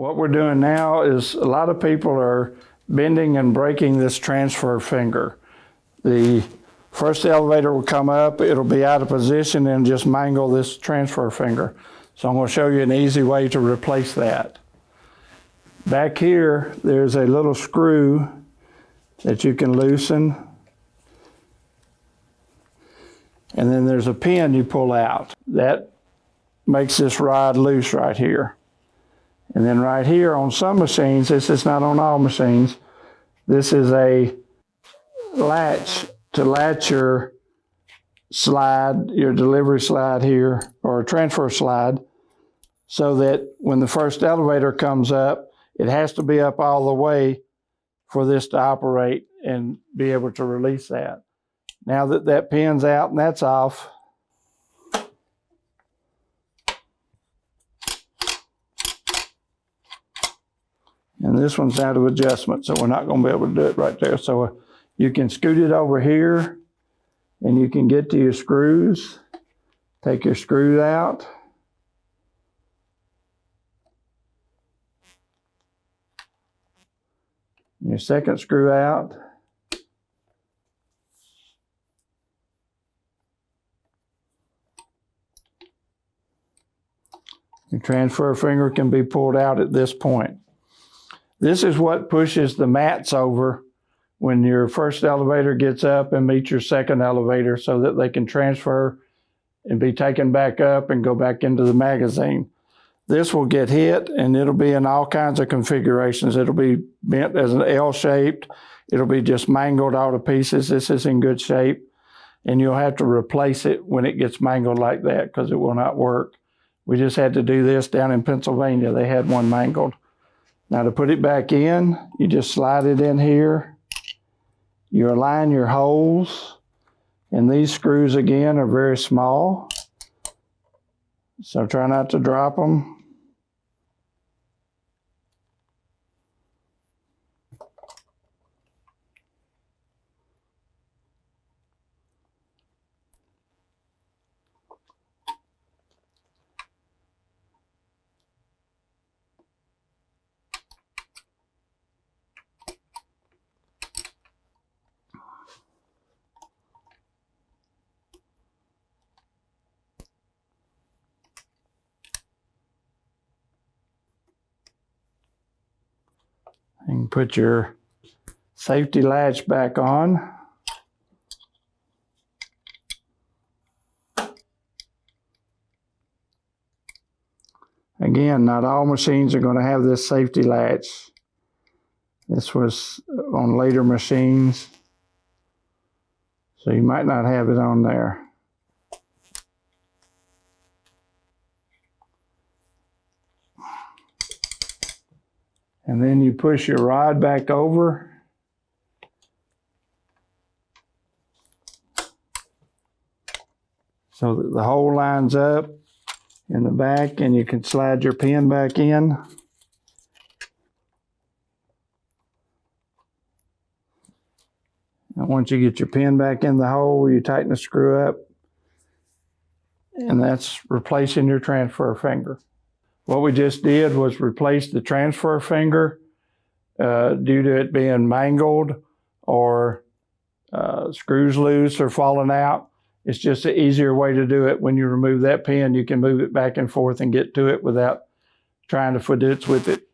What we're doing now is a lot of people are bending and breaking this transfer finger. The first elevator will come up, it'll be out of position and just mangle this transfer finger. So I'm going to show you an easy way to replace that. Back here, there's a little screw that you can loosen. And then there's a pin you pull out. That makes this rod loose right here. And then right here on some machines, this is not on all machines, this is a latch to latch your slide, your delivery slide here, or transfer slide, so that when the first elevator comes up, it has to be up all the way for this to operate and be able to release that. Now that that pin's out and that's off, and this one's out of adjustment, so we're not going to be able to do it right there. So you can scoot it over here, and you can get to your screws. Take your screws out. Your second screw out. Your transfer finger can be pulled out at this point. This is what pushes the mats over when your first elevator gets up and meets your second elevator, so that they can transfer and be taken back up and go back into the magazine. This will get hit and it'll be in all kinds of configurations. It'll be bent as an L-shaped. It'll be just mangled all to pieces. This is in good shape. And you'll have to replace it when it gets mangled like that, because it will not work. We just had to do this down in Pennsylvania. They had one mangled. Now to put it back in, you just slide it in here. You align your holes, and these screws again are very small, so try not to drop them. You can put your safety latch back on. Again, not all machines are going to have this safety latch. This was on later machines, so you might not have it on there. And then you push your rod back over. So that the hole lines up in the back, and you can slide your pin back in. And once you get your pin back in the hole, you tighten the screw up, and that's replacing your transfer finger. What we just did was replace the transfer finger due to it being mangled or screws loose or falling out. It's just an easier way to do it. When you remove that pin, you can move it back and forth and get to it without trying to fidget with it.